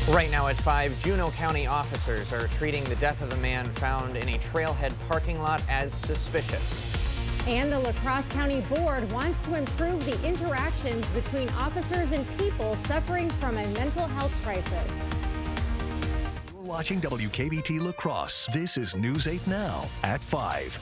Right now at 5, Juneau County officers are treating the death of a man found in a trailhead parking lot as suspicious. And the La Crosse County Board wants to improve the interactions between officers and people suffering from a mental health crisis. You're watching WKBT La Crosse. This is News 8 Now at 5.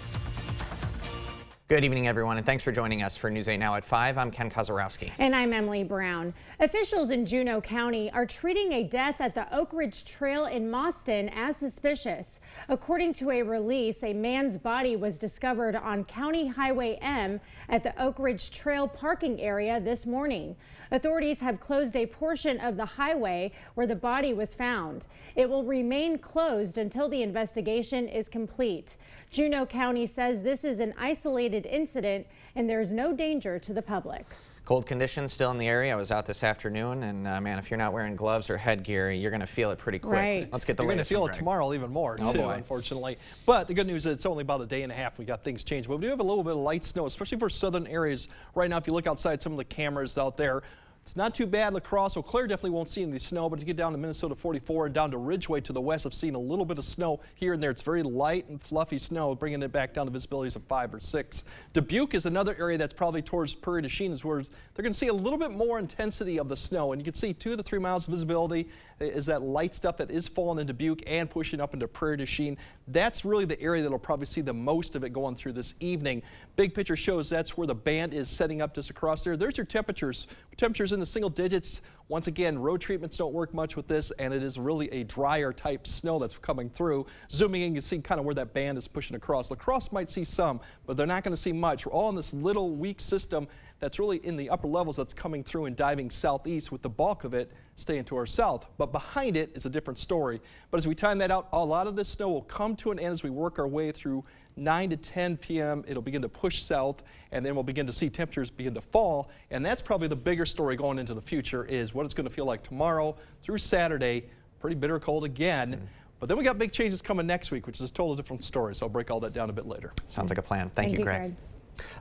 Good evening, everyone, and thanks for joining us for News 8 Now at 5. I'm Ken Kozarowski. And I'm Emily Brown. Officials in Juneau County are treating a death at the Oak Ridge Trail in Mauston as suspicious. According to a release, a man's body was discovered on County Highway M at the Oak Ridge Trail parking area this morning. Authorities have closed a portion of the highway where the body was found. It will remain closed until the investigation is complete. Juneau County says this is an isolated incident and there's no danger to the public. Cold conditions still in the area. I was out this afternoon, and man, if you're not wearing gloves or headgear, you're going to feel it pretty quick. Right. Let's get the You're going to latest feel from it Greg. tomorrow even more, Oh, too, boy. unfortunately. But the good news is it's only about a day and a half. We got things changed. But we do have a little bit of light snow, especially for southern areas. Right now, if you look outside some of the cameras out there, it's not too bad. La Crosse, Eau Claire definitely won't see any snow, but if you get down to Minnesota 44 and down to Ridgeway to the west, I've seen a little bit of snow here and there. It's very light and fluffy snow, bringing it back down to visibilities of 5 or 6. Dubuque is another area that's probably towards Prairie du Chien, is where they're going to see a little bit more intensity of the snow. And you can see 2 to 3 miles of visibility is that light stuff that is falling in Dubuque and pushing up into Prairie du Chien. That's really the area that'll probably see the most of it going through this evening. Big picture shows that's where the band is setting up just across there. There's your temperatures. Temperatures in the single digits. Once again, road treatments don't work much with this, and it is really a drier type snow that's coming through. Zooming in, you see kind of where that band is pushing across. La Crosse might see some, but they're not going to see much. We're all in this little weak system that's really in the upper levels that's coming through and diving southeast, with the bulk of it staying to our south. But behind it is a different story. But as we time that out, a lot of this snow will come to an end as we work our way through 9 to 10 p.m. It'll begin to push south, and then we'll begin to see temperatures begin to fall. And that's probably the bigger story going into the future, is what it's going to feel like tomorrow through Saturday. Pretty bitter cold again. But then we got big changes coming next week, which is a total different story. So I'll break all that down a bit later. Sounds like a plan. Thank you, Greg.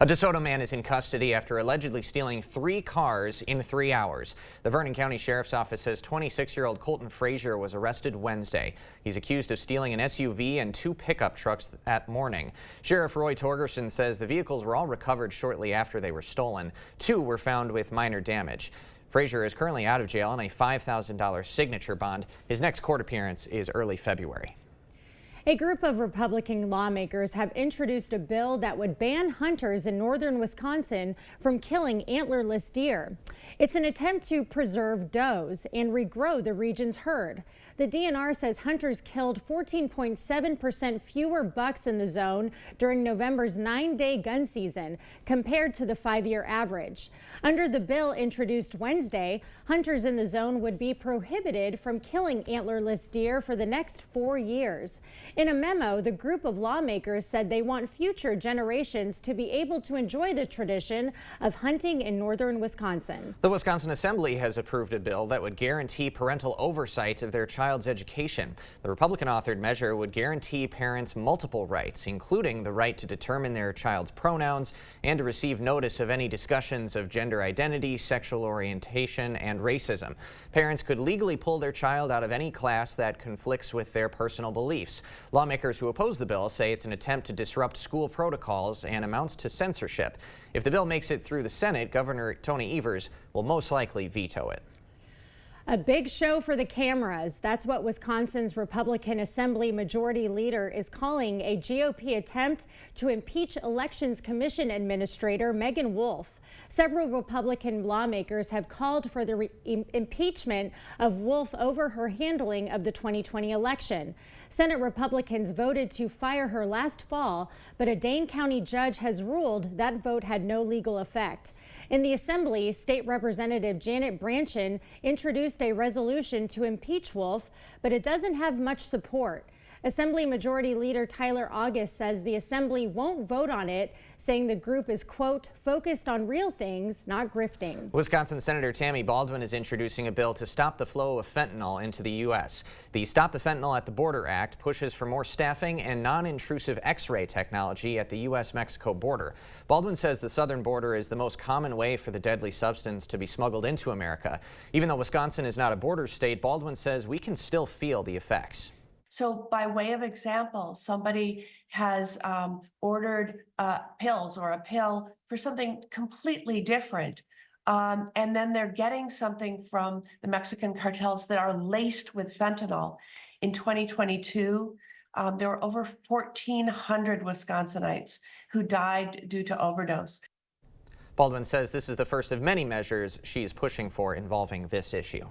A DeSoto man is in custody after allegedly stealing 3 cars in 3 hours. The Vernon County Sheriff's Office says 26-year-old Colton Frazier was arrested Wednesday. He's accused of stealing an SUV and 2 pickup trucks that morning. Sheriff Roy Torgerson says the vehicles were all recovered shortly after they were stolen. 2 were found with minor damage. Frazier is currently out of jail on a $5,000 signature bond. His next court appearance is early February. A group of Republican lawmakers have introduced a bill that would ban hunters in northern Wisconsin from killing antlerless deer. It's an attempt to preserve does and regrow the region's herd. The DNR says hunters killed 14.7% fewer bucks in the zone during November's 9-day gun season compared to the 5-year average. Under the bill introduced Wednesday, hunters in the zone would be prohibited from killing antlerless deer for the next 4 years. In a memo, the group of lawmakers said they want future generations to be able to enjoy the tradition of hunting in northern Wisconsin. The Wisconsin Assembly has approved a bill that would guarantee parental oversight of their child's education. The Republican-authored measure would guarantee parents multiple rights, including the right to determine their child's pronouns and to receive notice of any discussions of gender identity, sexual orientation, and racism. Parents could legally pull their child out of any class that conflicts with their personal beliefs. Lawmakers who oppose the bill say it's an attempt to disrupt school protocols and amounts to censorship. If the bill makes it through the Senate, Governor Tony Evers will most likely veto it. A big show for the cameras. That's what Wisconsin's Republican Assembly Majority Leader is calling a GOP attempt to impeach Elections Commission Administrator Megan Wolf. Several Republican lawmakers have called for the impeachment of Wolf over her handling of the 2020 election. Senate Republicans voted to fire her last fall, but a Dane County judge has ruled that vote had no legal effect. In the Assembly, State Representative Janet Brandtjen introduced a resolution to impeach Wolf, but it doesn't have much support. Assembly Majority Leader Tyler August says the Assembly won't vote on it, saying the group is, quote, focused on real things, not grifting. Wisconsin Senator Tammy Baldwin is introducing a bill to stop the flow of fentanyl into the U.S. The Stop the Fentanyl at the Border Act pushes for more staffing and non-intrusive X-ray technology at the U.S.-Mexico border. Baldwin says the southern border is the most common way for the deadly substance to be smuggled into America. Even though Wisconsin is not a border state, Baldwin says we can still feel the effects. So by way of example, somebody has ordered pills or a pill for something completely different. And then they're getting something from the Mexican cartels that are laced with fentanyl. In 2022, there were over 1,400 Wisconsinites who died due to overdose. Baldwin says this is the first of many measures she's pushing for involving this issue.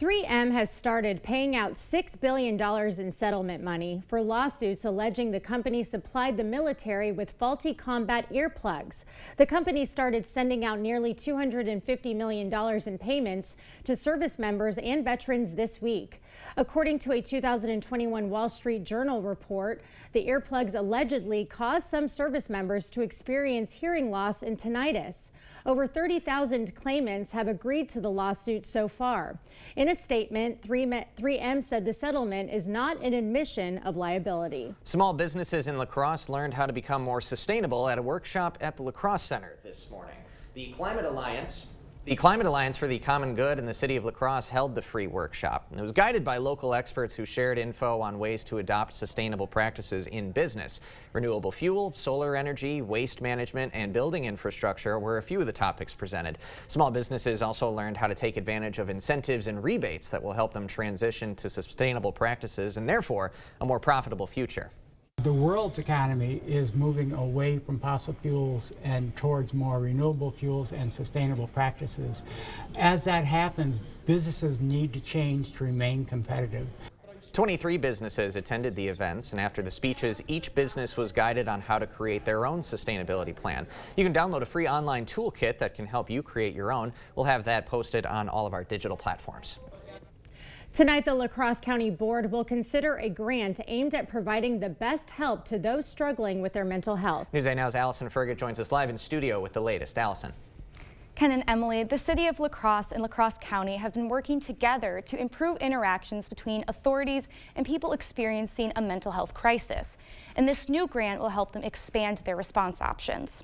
3M has started paying out $6 billion in settlement money for lawsuits alleging the company supplied the military with faulty combat earplugs. The company started sending out nearly $250 million in payments to service members and veterans this week. According to a 2021 Wall Street Journal report, the earplugs allegedly caused some service members to experience hearing loss and tinnitus. Over 30,000 claimants have agreed to the lawsuit so far. In a statement, 3M said the settlement is not an admission of liability. Small businesses in La Crosse learned how to become more sustainable at a workshop at the La Crosse Center this morning. The Climate Alliance for the Common Good in the city of La Crosse held the free workshop. It was guided by local experts who shared info on ways to adopt sustainable practices in business. Renewable fuel, solar energy, waste management, and building infrastructure were a few of the topics presented. Small businesses also learned how to take advantage of incentives and rebates that will help them transition to sustainable practices and therefore a more profitable future. The world's economy is moving away from fossil fuels and towards more renewable fuels and sustainable practices. As that happens, businesses need to change to remain competitive. 23 businesses attended the events, and after the speeches, each business was guided on how to create their own sustainability plan. You can download a free online toolkit that can help you create your own. We'll have that posted on all of our digital platforms. Tonight, the La Crosse County Board will consider a grant aimed at providing the best help to those struggling with their mental health. News 8 Now's Allison Fergut joins us live in studio with the latest. Allison. Ken and Emily, the city of La Crosse and La Crosse County have been working together to improve interactions between authorities and people experiencing a mental health crisis. And this new grant will help them expand their response options.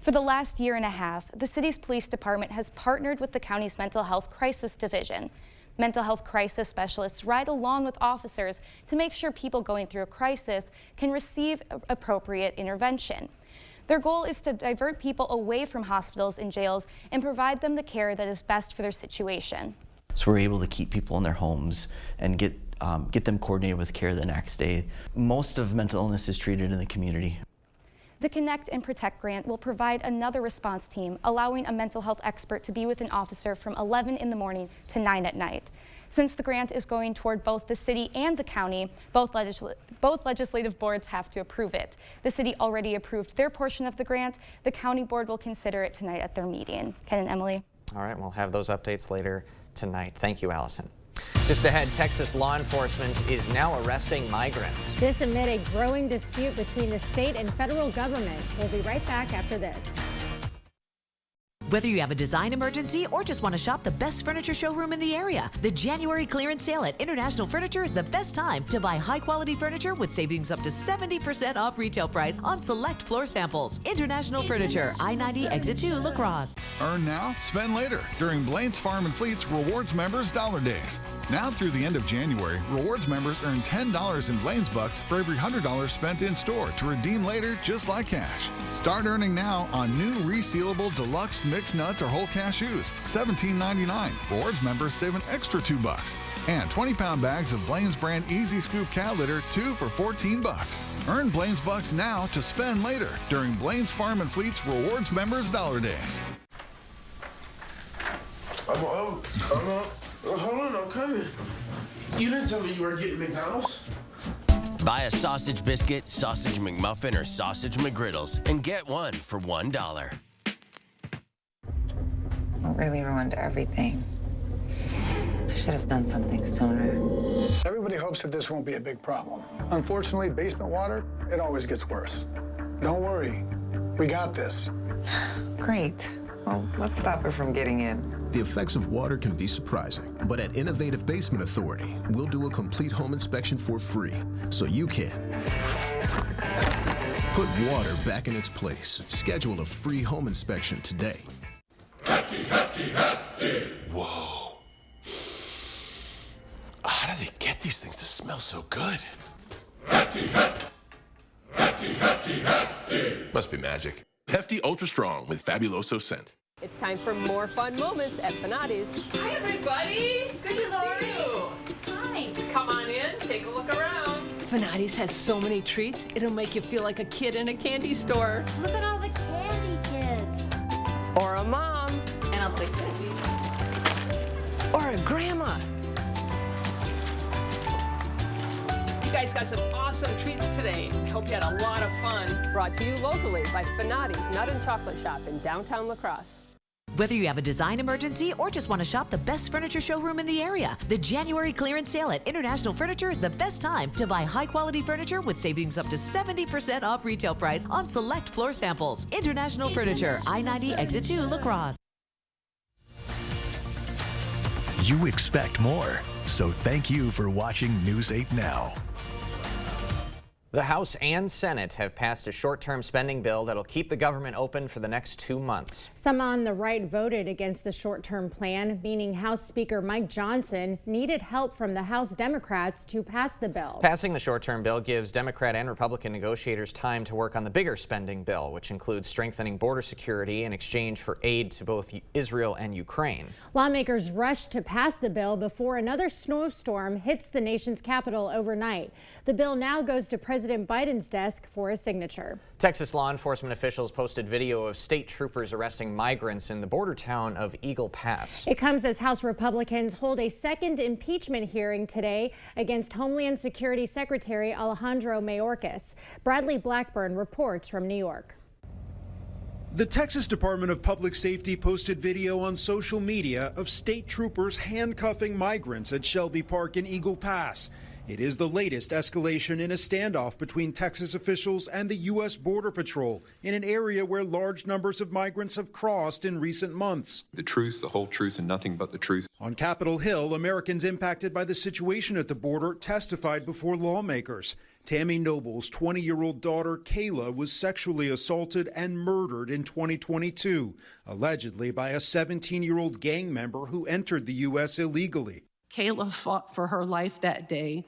For the last year and a half, the city's police department has partnered with the county's mental health crisis division. Mental health crisis specialists ride along with officers to make sure people going through a crisis can receive appropriate intervention. Their goal is to divert people away from hospitals and jails and provide them the care that is best for their situation. So we're able to keep people in their homes and get them coordinated with care the next day. Most of mental illness is treated in the community. The Connect and Protect grant will provide another response team, allowing a mental health expert to be with an officer from 11 in the morning to 9 at night. Since the grant is going toward both the city and the county, both legislative boards have to approve it. The city already approved their portion of the grant. The county board will consider it tonight at their meeting. Ken and Emily. All right, we'll have those updates later tonight. Thank you, Allison. Just ahead, Texas law enforcement is now arresting migrants. This amid a growing dispute between the state and federal government. We'll be right back after this. Whether you have a design emergency or just want to shop the best furniture showroom in the area, the January clearance sale at International Furniture is the best time to buy high-quality furniture with savings up to 70% off retail price on select floor samples. International Furniture, I-90 Exit 2, La Crosse. Earn now, spend later during Blaine's Farm and Fleet's Rewards Members Dollar Days. Now through the end of January, Rewards members earn $10 in Blaine's Bucks for every $100 spent in store to redeem later just like cash. Start earning now on new resealable deluxe mixed nuts or whole cashews, $17.99. Rewards members save an extra $2. And 20-pound bags of Blaine's brand Easy Scoop cow litter, 2 for $14. Earn Blaine's Bucks now to spend later during Blaine's Farm and Fleet's Rewards Members Dollar Days. Hold on, I'm coming. You didn't tell me you were getting McDonald's. Buy a sausage biscuit, sausage McMuffin, or sausage McGriddles and get one for $1. It really ruined everything. I should have done something sooner. Everybody hopes that this won't be a big problem. Unfortunately, basement water, it always gets worse. Don't worry, we got this. Great. Well, let's stop her from getting in. The effects of water can be surprising, but at Innovative Basement Authority, we'll do a complete home inspection for free, so you can put water back in its place. Schedule a free home inspection today. Hefty, hefty, hefty. Whoa. How do they get these things to smell so good? Hefty, hefty. Hefty, hefty, hefty. Must be magic. Hefty Ultra Strong with Fabuloso scent. It's time for more fun moments at Fanati's. Hi, everybody. Good to see you. Hi. Come on in, take a look around. Fanati's has so many treats, it'll make you feel like a kid in a candy store. Look at all the candy kids. Or a mom. And I'll take this. Or a grandma. You guys got some awesome treats today. Hope you had a lot of fun. Brought to you locally by Fanati's Nut and Chocolate Shop in downtown La Crosse. Whether you have a design emergency or just want to shop the best furniture showroom in the area, the January clearance sale at International Furniture is the best time to buy high-quality furniture with savings up to 70% off retail price on select floor samples. International Furniture, I-90 Exit 2, La Crosse. You expect more, so thank you for watching News 8 Now. The House and Senate have passed a short-term spending bill that'll keep the government open for the next 2 months. Some on the right voted against the short-term plan, meaning House Speaker Mike Johnson needed help from the House Democrats to pass the bill. Passing the short-term bill gives Democrat and Republican negotiators time to work on the bigger spending bill, which includes strengthening border security in exchange for aid to both Israel and Ukraine. Lawmakers rushed to pass the bill before another snowstorm hits the nation's capital overnight. The bill now goes to President Biden's desk for a signature. Texas law enforcement officials posted video of state troopers arresting migrants in the border town of Eagle Pass. It comes as House Republicans hold a second impeachment hearing today against Homeland Security Secretary Alejandro Mayorkas. Bradley Blackburn reports from New York. The Texas Department of Public Safety posted video on social media of state troopers handcuffing migrants at Shelby Park in Eagle Pass. It is the latest escalation in a standoff between Texas officials and the U.S. Border Patrol in an area where large numbers of migrants have crossed in recent months. The truth, the whole truth, and nothing but the truth. On Capitol Hill, Americans impacted by the situation at the border testified before lawmakers. Tammy Noble's 20-year-old daughter, Kayla, was sexually assaulted and murdered in 2022, allegedly by a 17-year-old gang member who entered the U.S. illegally. Kayla fought for her life that day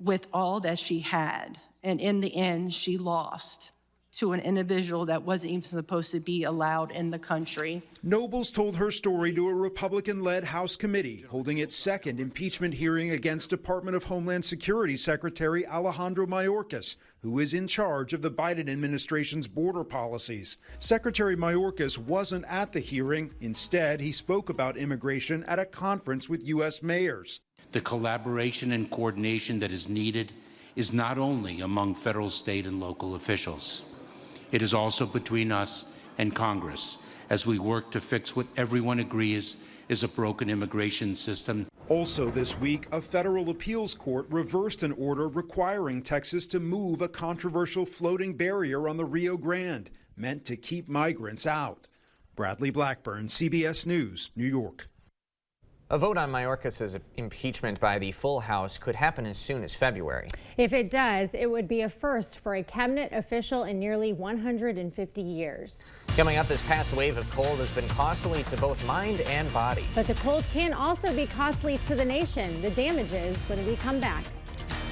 with all that she had, and in the end, she lost to an individual that wasn't even supposed to be allowed in the country. Nobles told her story to a Republican-led House committee holding its second impeachment hearing against Department of Homeland Security Secretary Alejandro Mayorkas, who is in charge of the Biden administration's border policies. Secretary Mayorkas wasn't at the hearing. Instead, he spoke about immigration at a conference with U.S. mayors. The collaboration and coordination that is needed is not only among federal, state, and local officials. It is also between us and Congress as we work to fix what everyone agrees is a broken immigration system. Also this week, a federal appeals court reversed an order requiring Texas to move a controversial floating barrier on the Rio Grande, meant to keep migrants out. Bradley Blackburn, CBS News, New York. A vote on Mayorkas' impeachment by the full House could happen as soon as February. If it does, it would be a first for a cabinet official in nearly 150 years. Coming up, this past wave of cold has been costly to both mind and body. But the cold can also be costly to the nation. The damages when we come back.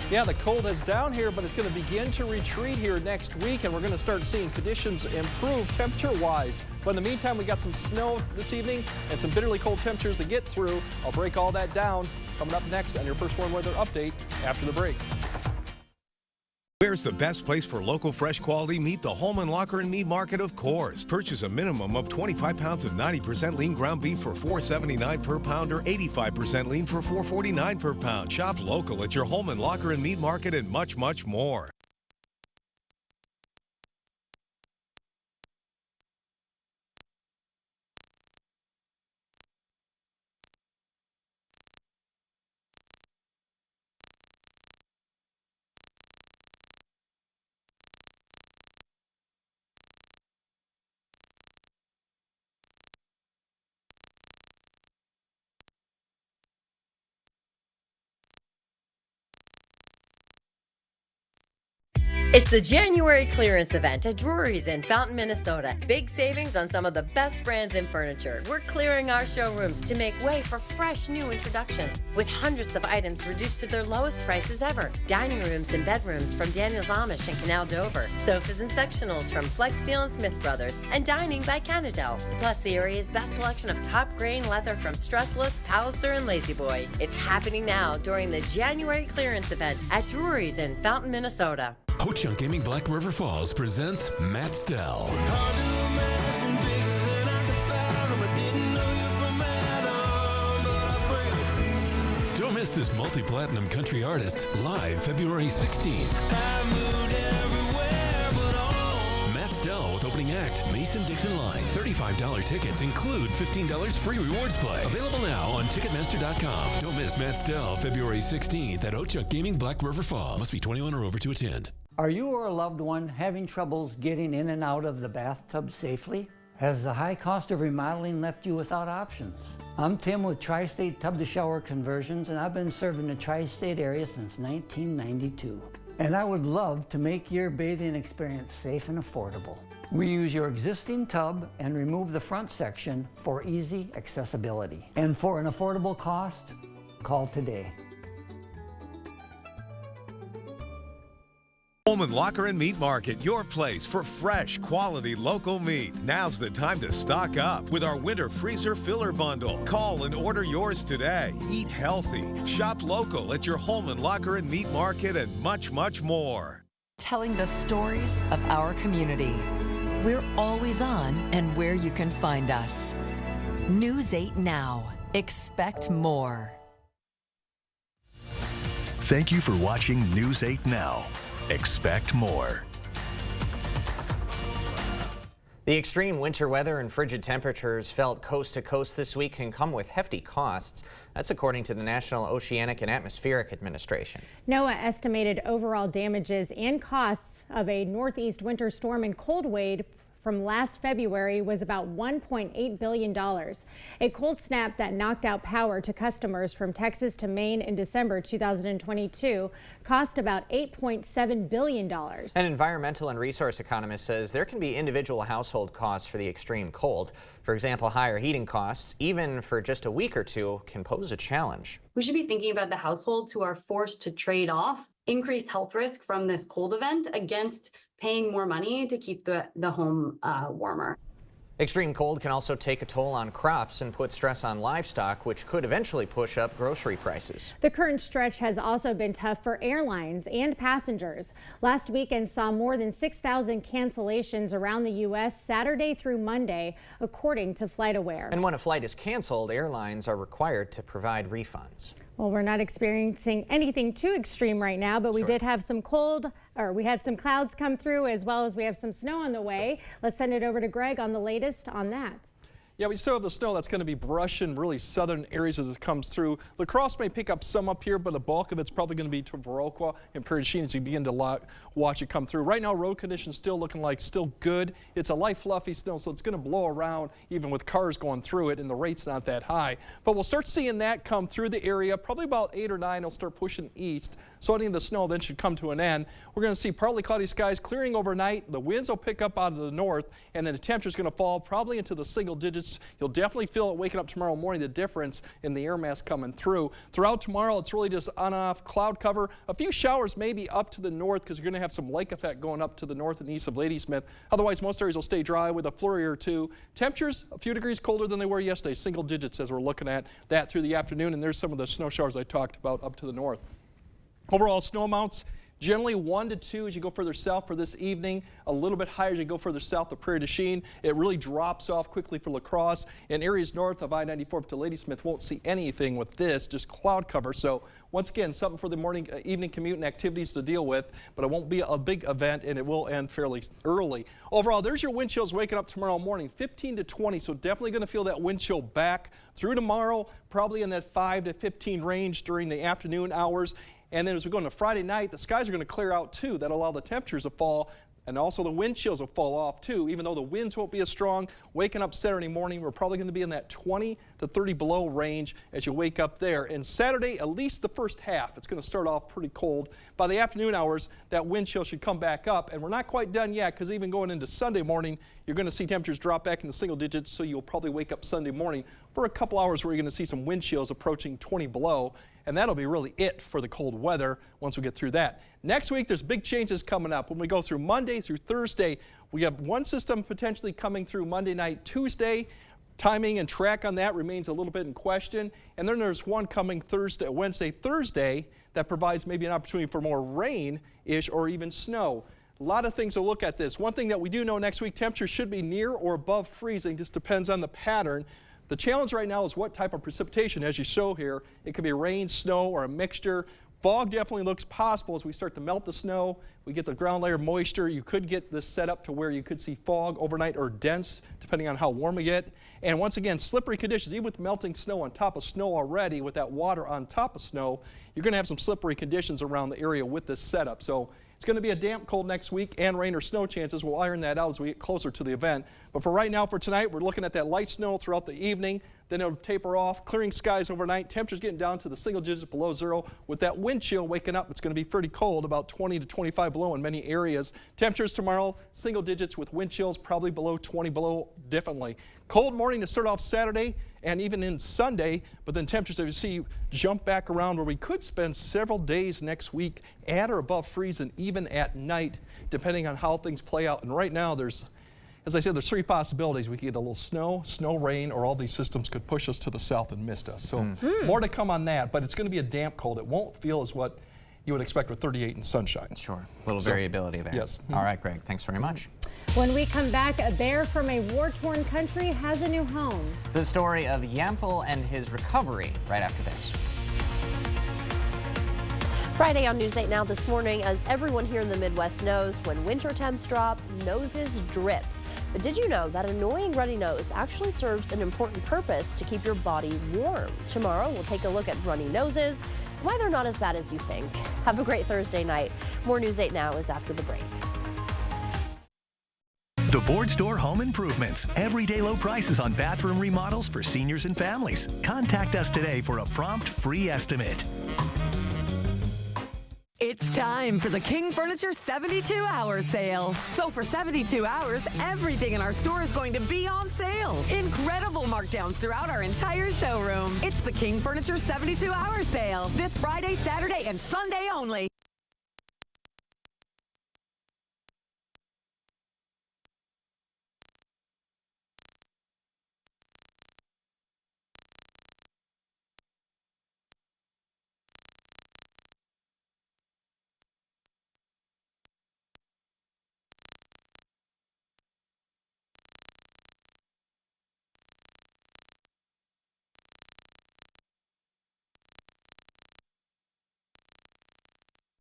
Yeah, the cold is down here, but it's going to begin to retreat here next week, and we're going to start seeing conditions improve temperature-wise. But in the meantime, we got some snow this evening and some bitterly cold temperatures to get through. I'll break all that down coming up next on your First Warn Weather Update after the break. Where's the best place for local fresh quality meat? The Holman Locker and Meat Market, of course. Purchase a minimum of 25 pounds of 90% lean ground beef for $4.79 per pound or 85% lean for $4.49 per pound. Shop local at your Holman Locker and Meat Market and much, much more. It's the January clearance event at Drury's in Fountain, Minnesota. Big savings on some of the best brands in furniture. We're clearing our showrooms to make way for fresh new introductions with hundreds of items reduced to their lowest prices ever. Dining rooms and bedrooms from Daniels Amish and Canal Dover. Sofas and sectionals from Flex Steel and Smith Brothers. And dining by Canadel. Plus the area's best selection of top grain leather from Stressless, Palliser, and Lazy Boy. It's happening now during the January clearance event at Drury's in Fountain, Minnesota. Ho-Chunk Gaming Black River Falls presents Matt Stell. Don't miss this multi-platinum country artist live February 16th. Matt Stell with opening act Mason-Dixon Line. $35 tickets include $15 free rewards play. Available now on Ticketmaster.com. Don't miss Matt Stell February 16th at Ho-Chunk Gaming Black River Falls. Must be 21 or over to attend. Are you or a loved one having troubles getting in and out of the bathtub safely? Has the high cost of remodeling left you without options? I'm Tim with Tri-State Tub to Shower Conversions, and I've been serving the Tri-State area since 1992. And I would love to make your bathing experience safe and affordable. We use your existing tub and remove the front section for easy accessibility. And for an affordable cost, call today. Holman Locker and Meat Market, your place for fresh, quality local meat. Now's the time to stock up with our winter freezer filler bundle. Call and order yours today. Eat healthy. Shop local at your Holman Locker and Meat Market and much, much more. Telling the stories of our community. We're always on and where you can find us. News 8 Now. Expect more. Thank you for watching News 8 Now. Expect more. The extreme winter weather and frigid temperatures felt coast to coast this week can come with hefty costs. That's according to the National Oceanic and Atmospheric Administration. NOAA estimated overall damages and costs of a northeast winter storm and cold wave from last February was about $1.8 billion. A cold snap that knocked out power to customers from Texas to Maine in December 2022 cost about $8.7 billion. An environmental and resource economist says there can be individual household costs for the extreme cold. For example, higher heating costs, even for just a week or two, can pose a challenge. We should be thinking about the households who are forced to trade off increased health risk from this cold event against paying more money to keep the home warmer. Extreme cold can also take a toll on crops and put stress on livestock, which could eventually push up grocery prices. The current stretch has also been tough for airlines and passengers. Last weekend saw more than 6,000 cancellations around the U.S. Saturday through Monday, according to FlightAware. And when a flight is canceled, airlines are required to provide refunds. Well, we're not experiencing anything too extreme right now, but we did have some we had some clouds come through, as well as we have some snow on the way. Let's send it over to Greg on the latest on that. Yeah, we still have the snow that's going to be brushing really southern areas as it comes through. La Crosse may pick up some up here, but the bulk of it's probably going to be to Viroqua and Prairie du Chien as you begin to watch it come through. Right now, road conditions still looking like still good. It's a light, fluffy snow, so it's going to blow around even with cars going through it, and the rate's not that high. But we'll start seeing that come through the area. Probably about 8 or 9, it'll start pushing east. So any of the snow then should come to an end. We're going to see partly cloudy skies clearing overnight. The winds will pick up out of the north, and then the temperature's going to fall probably into the single digits. You'll definitely feel it waking up tomorrow morning, the difference in the air mass coming through. Throughout tomorrow, it's really just on and off cloud cover. A few showers maybe up to the north because you're going to have some lake effect going up to the north and east of Ladysmith. Otherwise, most areas will stay dry with a flurry or two. Temperatures a few degrees colder than they were yesterday, single digits as we're looking at that through the afternoon. And there's some of the snow showers I talked about up to the north. Overall snow amounts generally 1 to 2 as you go further south for this evening, a little bit higher as you go further south of Prairie du Chien. It really drops off quickly for La Crosse, and areas north of I-94 up to Ladysmith won't see anything with this, just cloud cover. So once again, something for the morning, evening commute and activities to deal with, but it won't be a big event and it will end fairly early. Overall, there's your wind chills waking up tomorrow morning, 15 to 20, so definitely going to feel that wind chill back through tomorrow, probably in that 5 to 15 range during the afternoon hours. And then as we go into Friday night, the skies are going to clear out too. That'll allow the temperatures to fall And also the wind chills will fall off too, even though the winds won't be as strong. Waking up Saturday morning, we're probably going to be in that 20 to 30 below range as you wake up there. And Saturday, at least the first half, it's going to start off pretty cold. By the afternoon hours, that wind chill should come back up. And we're not quite done yet, because even going into Sunday morning, you're going to see temperatures drop back in the single digits, so you'll probably wake up Sunday morning for a couple hours where you're going to see some wind chills approaching 20 below. And that'll be really it for the cold weather once we get through that. Next week, there's big changes coming up. When we go through Monday through Thursday, we have one system potentially coming through Monday night, Tuesday. Timing and track on that remains a little bit in question. And then there's one coming Wednesday, Thursday that provides maybe an opportunity for more rain-ish or even snow. A lot of things to look at this. One thing that we do know next week, temperatures should be near or above freezing, just depends on the pattern. The challenge right now is what type of precipitation, as you show here. It could be rain, snow, or a mixture. Fog definitely looks possible as we start to melt the snow. We get the ground layer moisture. You could get this set up to where you could see fog overnight or dense, depending on how warm we get. And once again, slippery conditions, even with melting snow on top of snow already, with that water on top of snow, you're going to have some slippery conditions around the area with this setup. So it's going to be a damp cold next week, and rain or snow chances. We'll iron that out as we get closer to the event. But for right now, for tonight, we're looking at that light snow throughout the evening. Then it'll taper off, clearing skies overnight. Temperatures getting down to the single digits below zero. With that wind chill waking up, it's going to be pretty cold, about 20 to 25 below in many areas. Temperatures tomorrow, single digits with wind chills, probably below 20 below differently. Cold morning to start off Saturday and even in Sunday, but then temperatures, as you see, jump back around where we could spend several days next week at or above freezing, even at night, depending on how things play out. And right now, there's, as I said, there's three possibilities. We could get a little snow, rain, or all these systems could push us to the south and mist us. So more to come on that, but it's going to be a damp cold. It won't feel as what you would expect with 38 and sunshine. Sure, a little variability there. Yes. All right, Greg, thanks very much. When we come back, a bear from a war-torn country has a new home. The story of Yampel and his recovery right after this. Friday on News 8 Now this morning, as everyone here in the Midwest knows, when winter temps drop, noses drip. But did you know that annoying runny nose actually serves an important purpose to keep your body warm? Tomorrow, we'll take a look at runny noses, why they're not as bad as you think. Have a great Thursday night. More News 8 Now is after the break. The Board Store Home Improvements. Everyday low prices on bathroom remodels for seniors and families. Contact us today for a prompt free estimate. It's time for the King Furniture 72-hour sale. So for 72 hours, everything in our store is going to be on sale. Incredible markdowns throughout our entire showroom. It's the King Furniture 72-hour sale. This Friday, Saturday, and Sunday only.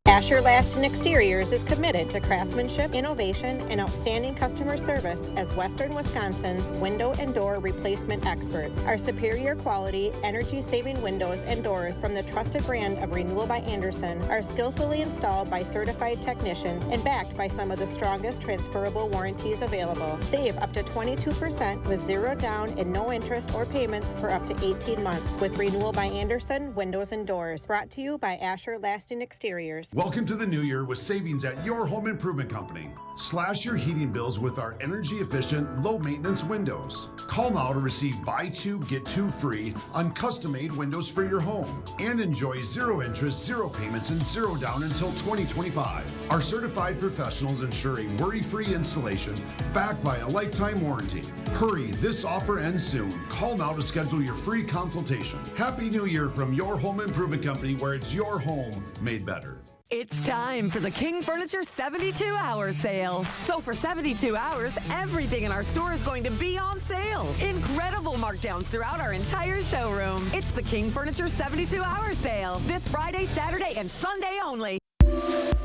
Asher Laston Exteriors is committed to craftsmanship, innovation, and outstanding customer service as Western Wisconsin's window and door replacement experts. Our superior quality, energy-saving windows and doors from the trusted brand of Renewal by Andersen are skillfully installed by certified technicians and backed by some of the strongest transferable warranties available. Save up to 22% with zero down and no interest or payments for up to 18 months with Renewal by Andersen Windows and Doors. Brought to you by Asher Laston Exteriors. Welcome to the new year with savings at your home improvement company. Slash your heating bills with our energy-efficient, low-maintenance windows. Call now to receive buy two, get two free on custom-made windows for your home. And enjoy zero interest, zero payments, and zero down until 2025. Our certified professionals ensuring worry-free installation backed by a lifetime warranty. Hurry, this offer ends soon. Call now to schedule your free consultation. Happy New Year from your home improvement company, where it's your home made better. It's time for the King Furniture 72-hour sale. So for 72 hours, everything in our store is going to be on sale. Incredible markdowns throughout our entire showroom. It's the King Furniture 72-hour sale. This Friday, Saturday, and Sunday only.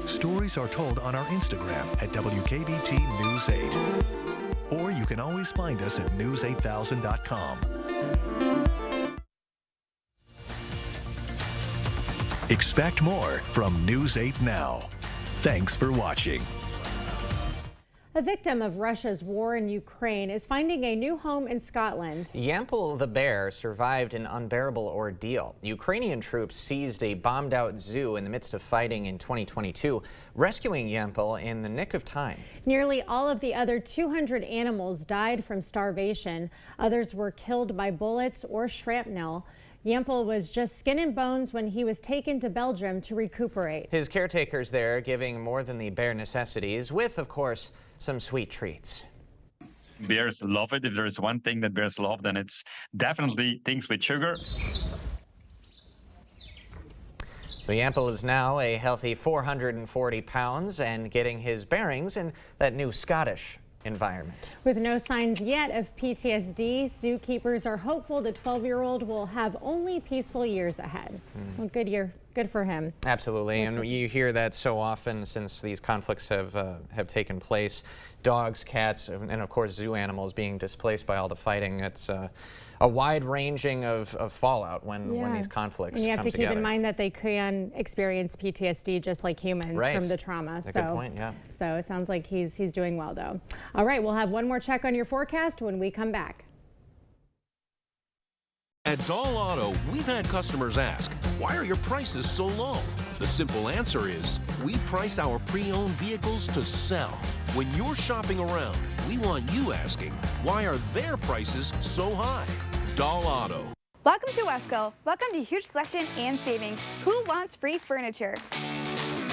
Stories are told on our Instagram at WKBT News 8. Or you can always find us at news8000.com. Expect more from News 8 Now. Thanks for watching. A victim of Russia's war in Ukraine is finding a new home in Scotland. Yampel the bear survived an unbearable ordeal. Ukrainian troops seized a bombed-out zoo in the midst of fighting in 2022, rescuing Yampel in the nick of time. Nearly all of the other 200 animals died from starvation. Others were killed by bullets or shrapnel. Yampel was just skin and bones when he was taken to Belgium to recuperate. His caretakers there giving more than the bare necessities, with, of course, some sweet treats. Bears love it. If there's one thing that bears love, then it's definitely things with sugar. So Yampel is now a healthy 440 pounds and getting his bearings in that new Scottish environment. With no signs yet of PTSD, zookeepers are hopeful the 12-year-old will have only peaceful years ahead. Well, good for him. Absolutely, and you hear that so often since these conflicts have taken place. Dogs, cats, and of course zoo animals being displaced by all the fighting. It's a wide-ranging of fallout when these conflicts and you have come to together. keep in mind that they can experience PTSD just like humans from the trauma. That's a good point, yeah. So it sounds like he's doing well, though. All right, we'll have one more check on your forecast when we come back. At Doll Auto, we've had customers ask, why are your prices so low? The simple answer is, we price our pre-owned vehicles to sell. When you're shopping around, we want you asking, why are their prices so high? Doll Auto. Welcome to Wesco. Welcome to huge selection and savings. Who wants free furniture?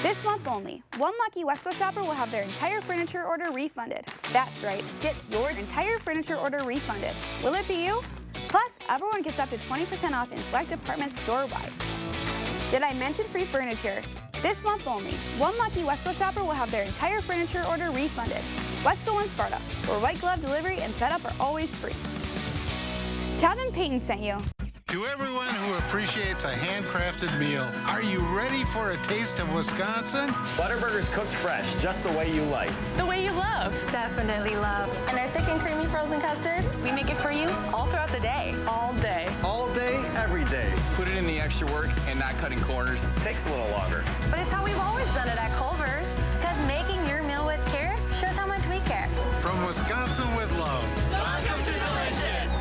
This month only, one lucky Wesco shopper will have their entire furniture order refunded. That's right, get your entire furniture order refunded. Will it be you? Plus, everyone gets up to 20% off in select departments store-wide. Did I mention free furniture? This month only, one lucky Wesco shopper will have their entire furniture order refunded. Wesco and Sparta, where white glove delivery and setup are always free. Tell them Peyton sent you. To everyone who appreciates a handcrafted meal, are you ready for a taste of Wisconsin? Butterburger's cooked fresh, just the way you like. The way you love. Definitely love. And our thick and creamy frozen custard, we make it for you all throughout the day. All day. All day, every day. Put it in the extra work and not cutting corners. Takes a little longer. But it's how we've always done it at Culver's. Because making your meal with care shows how much we care. From Wisconsin with love. Welcome to Delicious.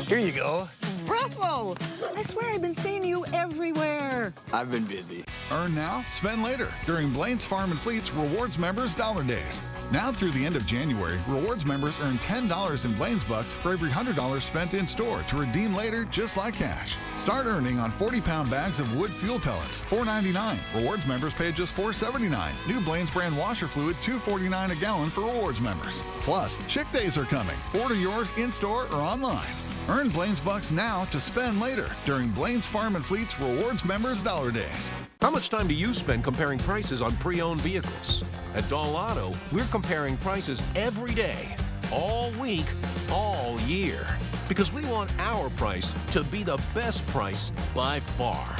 Here you go. Russell! I swear I've been seeing you everywhere. I've been busy. Earn now, spend later during Blaine's Farm and Fleet's Rewards Members Dollar Days. Now through the end of January, Rewards members earn $10 in Blaine's Bucks for every $100 spent in store to redeem later just like cash. Start earning on 40-pound bags of wood fuel pellets, $4.99. Rewards members pay just $4.79. New Blaine's brand washer fluid, $2.49 a gallon for Rewards members. Plus, Chick Days are coming. Order yours in-store or online. Earn Blaine's Bucks now to spend later during Blaine's Farm and Fleet's Rewards Members Dollar Days. How much time do you spend comparing prices on pre-owned vehicles? At Doll Auto, we're comparing prices every day, all week, all year. Because we want our price to be the best price by far.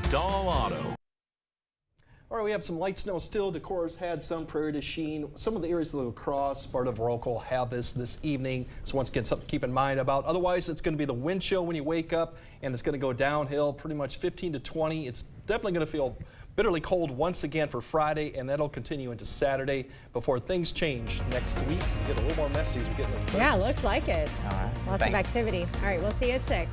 Doll Auto. All right, we have some light snow still. Decorah's had some, Prairie du Chien. Some of the areas of La Crosse, Sparta, Viroqua have this evening. So once again, something to keep in mind about. Otherwise, it's going to be the wind chill when you wake up, and it's going to go downhill pretty much 15 to 20. It's definitely going to feel bitterly cold once again for Friday, and that'll continue into Saturday before things change next week. Get a little more messy as we get into the 30s. Yeah, looks like it. All right. Lots of activity. All right, we'll see you at 6.